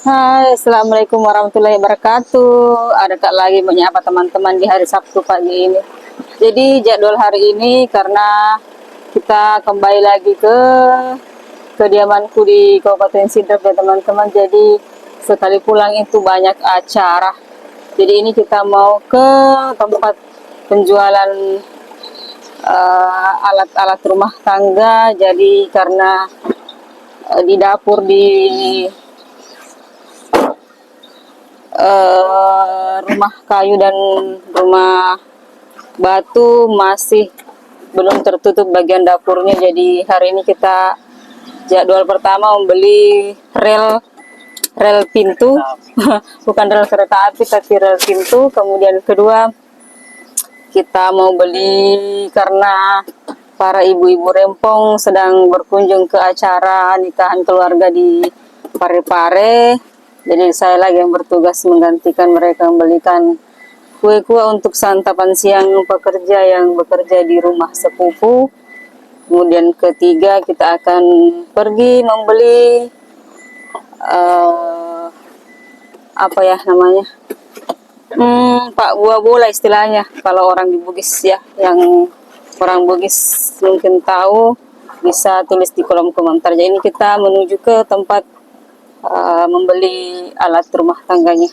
Hai, Assalamualaikum warahmatullahi wabarakatuh. Ada Kak lagi menyapa teman-teman di hari Sabtu pagi ini. Jadi jadwal hari ini karena kita kembali lagi ke kediamanku di Kabupaten Sidrap ya teman-teman. Jadi sekali pulang itu banyak acara. Jadi ini kita mau ke tempat penjualan alat-alat rumah tangga. Jadi karena di dapur di rumah kayu dan rumah batu masih belum tertutup bagian dapurnya. Jadi hari ini kita jadwal pertama membeli rel pintu bukan rel kereta api tapi rel pintu. Kemudian kedua kita mau beli karena para ibu-ibu rempong sedang berkunjung ke acara nikahan keluarga di Parepare. Jadi saya lagi yang bertugas menggantikan mereka membelikan kue-kue untuk santapan siang pekerja yang bekerja di rumah sepupu. Kemudian ketiga kita akan pergi membeli apa ya namanya, Pak buah bola istilahnya kalau orang di Bugis ya, yang orang Bugis mungkin tahu bisa tulis di kolom komentar. Jadi ini kita menuju ke tempat membeli alat rumah tangganya.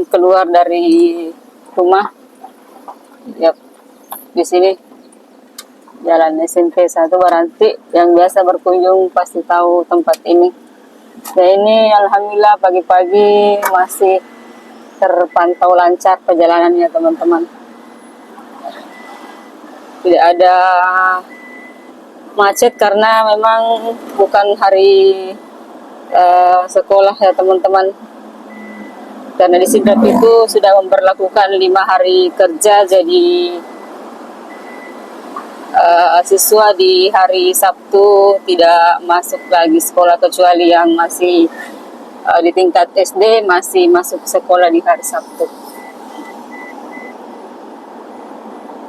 Keluar dari rumah, yap, di sini Jalan SMP 1 Baranti, yang biasa berkunjung pasti tahu tempat ini. Nah ini alhamdulillah pagi-pagi masih terpantau lancar perjalanannya teman-teman. Tidak ada macet karena memang bukan hari sekolah ya teman-teman. Karena di Sidrap itu sudah memberlakukan 5 hari kerja, jadi siswa di hari Sabtu tidak masuk lagi sekolah kecuali yang masih di tingkat SD masih masuk sekolah di hari Sabtu.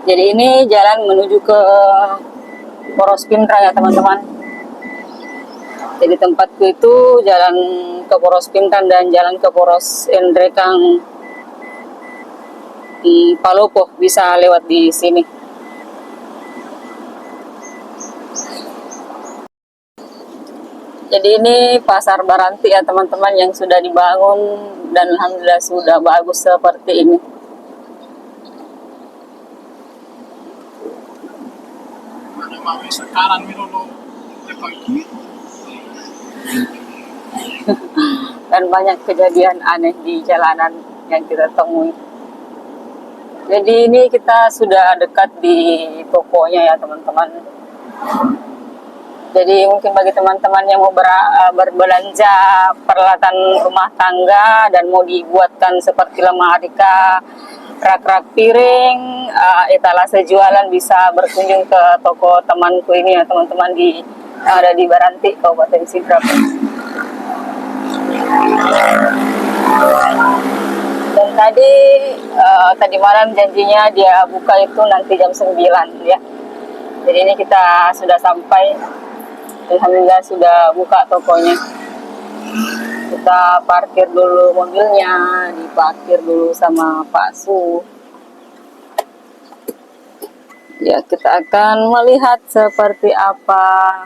Jadi ini jalan menuju ke Poros Pinrang ya teman-teman. Jadi tempatku itu jalan ke Poros Pinrang dan jalan ke Poros Endrekang di Palopo, bisa lewat di sini. Jadi ini pasar Baranti ya teman-teman yang sudah dibangun dan alhamdulillah sudah bagus seperti ini. Sekarang Dan banyak kejadian aneh di jalanan yang kita temui. Jadi ini kita sudah dekat di tokonya ya teman-teman. Jadi mungkin bagi teman-teman yang mau berbelanja peralatan rumah tangga dan mau dibuatkan seperti lemari, rak-rak piring, etalase jualan, bisa berkunjung ke toko temanku ini ya teman-teman, yang ada di Baranti, Kabupaten Sidrap. Dan tadi malam janjinya dia buka itu nanti jam 9 ya. Jadi ini kita sudah sampai. Alhamdulillah sudah buka tokonya. Kita parkir dulu mobilnya, diparkir dulu sama Pak Su. Ya, kita akan melihat seperti apa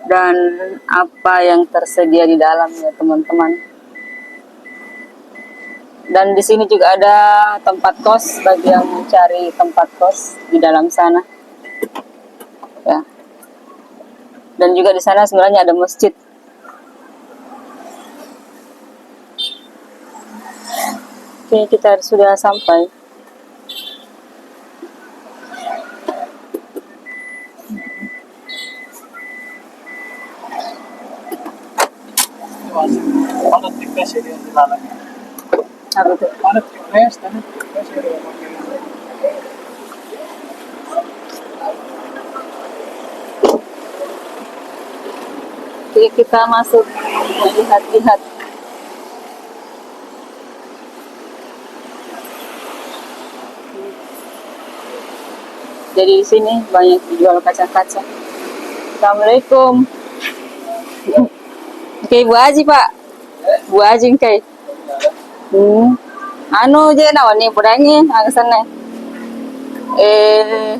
dan apa yang tersedia di dalam ya teman-teman. Dan di sini juga ada tempat kos bagi yang mencari tempat kos di dalam sana. Ya. Dan juga di sana sebenarnya ada masjid. Oke, kita sudah sampai. Padat tipes ini yang dilalami. Apa tuh? Padat tipes dan tipes ini. Oke, kita masuk melihat-lihat. Jadi di sini banyak dijual kaca-kaca. Assalamualaikum. Oke, Ibu Haji, Pak. Buah jingkai. Anu je nawan ni budangi ang sana. Eh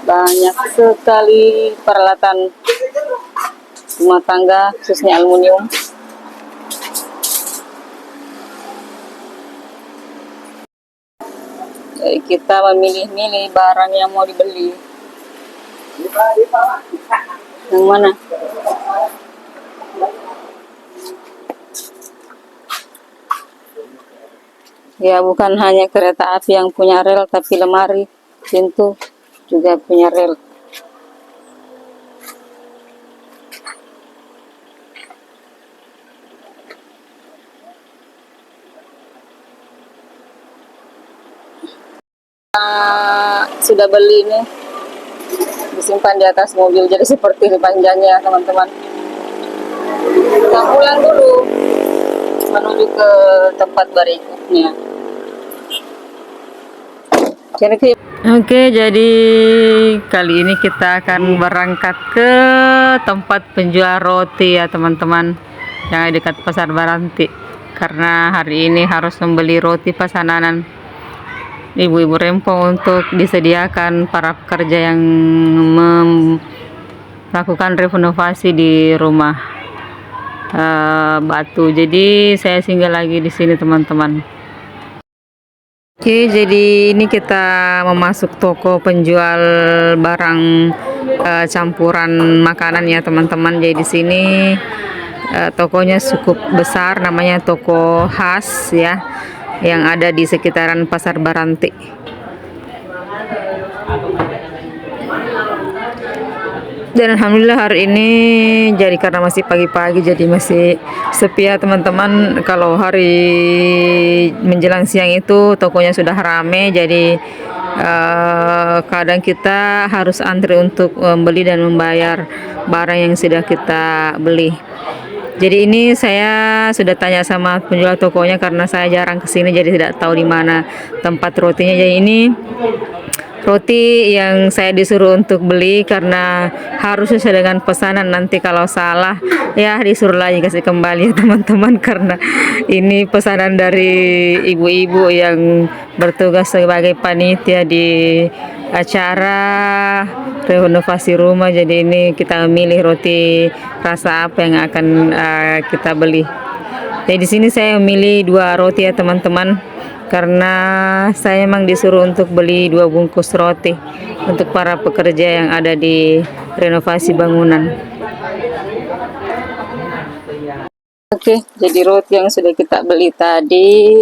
banyak sekali peralatan rumah tangga khususnya aluminium. Kita memilih-milih barang yang mau dibeli. Yang mana? Ya, bukan hanya kereta api yang punya rel, tapi lemari, pintu juga punya rel. Sudah beli ini disimpan di atas mobil, jadi seperti ini panjangnya teman-teman. Kita pulang dulu menuju ke tempat berikutnya. Oke, jadi kali ini kita akan berangkat ke tempat penjual roti ya teman-teman, yang dekat Pasar Baranti, karena hari ini harus membeli roti pesanan ibu-ibu rempong untuk disediakan para pekerja yang melakukan renovasi di rumah batu. Jadi saya singgah lagi di sini teman-teman. Oke, jadi ini kita memasuk toko penjual barang campuran makanan ya teman-teman. Jadi di sini tokonya cukup besar, namanya toko khas ya, yang ada di sekitaran Pasar Baranti. Dan alhamdulillah hari ini jadi karena masih pagi-pagi jadi masih sepi ya teman-teman. Kalau hari menjelang siang itu tokonya sudah rame, jadi kadang kita harus antri untuk membeli dan membayar barang yang sudah kita beli. Jadi ini saya sudah tanya sama penjual tokonya karena saya jarang kesini, jadi tidak tahu di mana tempat rotinya. Jadi ini roti yang saya disuruh untuk beli karena harus sesuai dengan pesanan. Nanti kalau salah ya disuruh lagi kasih kembali ya teman-teman, karena ini pesanan dari ibu-ibu yang bertugas sebagai panitia di acara renovasi rumah. Jadi ini kita memilih roti rasa apa yang akan kita beli. Jadi di sini saya memilih 2 roti ya teman-teman, karena saya memang disuruh untuk beli 2 bungkus roti untuk para pekerja yang ada di renovasi bangunan. Oke, jadi roti yang sudah kita beli tadi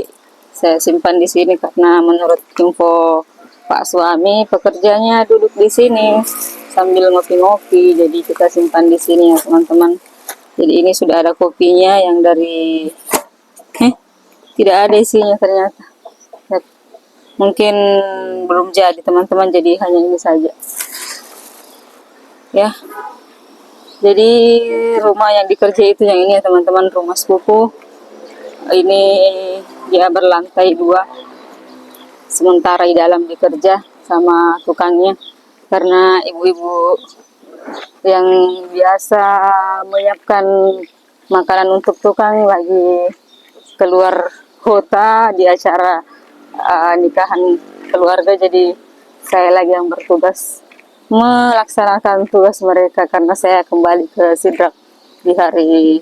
saya simpan di sini karena menurut info Pak suami pekerjanya duduk di sini sambil ngopi-ngopi, jadi kita simpan di sini ya teman-teman. Jadi ini sudah ada kopinya yang dari tidak ada isinya ternyata. Mungkin belum jadi teman-teman, jadi hanya ini saja ya. Jadi rumah yang dikerja itu yang ini ya teman-teman, rumah sepupu ini dia berlantai 2, sementara di dalam dikerja sama tukangnya, karena ibu-ibu yang biasa menyiapkan makanan untuk tukang lagi keluar kota di acara nikahan keluarga, jadi saya lagi yang bertugas melaksanakan tugas mereka karena saya kembali ke Sidrap di hari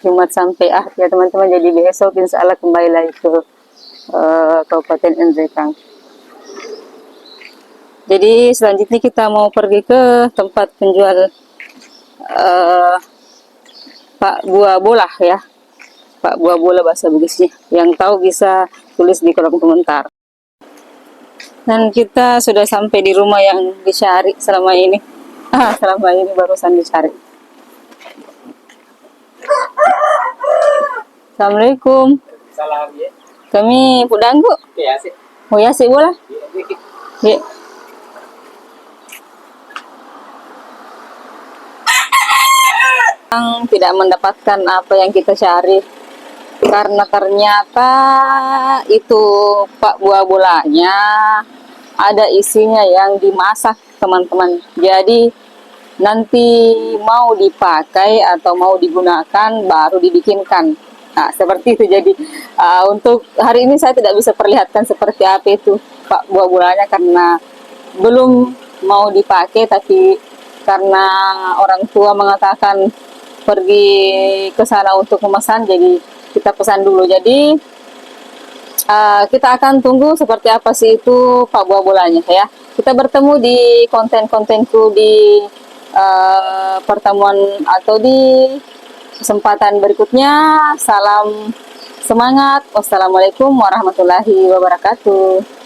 Jumat sampai ya teman-teman. Jadi besok insya Allah kembali lagi ke Kabupaten Nrekang. Jadi selanjutnya kita mau pergi ke tempat penjual Pak Buah Bola ya, Pak Buah Bola bahasa Bugisnya. Yang tahu bisa tulis di kolom komentar. Dan kita sudah sampai di rumah yang dicari selama ini. Selama ini barusan dicari. Assalamualaikum. Salam ya. Kami Pudanggu. Ya sih. Oh ya sih bola. Ya. Tidak mendapatkan apa yang kita cari karena ternyata itu Pak Buah Bolanya ada isinya yang dimasak teman-teman. Jadi nanti mau dipakai atau mau digunakan baru dibikinkan. Nah, seperti itu. Jadi untuk hari ini saya tidak bisa perlihatkan seperti apa itu Pak buah bolanya karena belum mau dipakai, tapi karena orang tua mengatakan pergi ke sana untuk memesan, jadi kita pesan dulu. Jadi kita akan tunggu seperti apa sih itu Pak buah bolanya ya. Kita bertemu di konten-kontenku di pertemuan atau di kesempatan berikutnya. Salam semangat. Wassalamualaikum warahmatullahi wabarakatuh.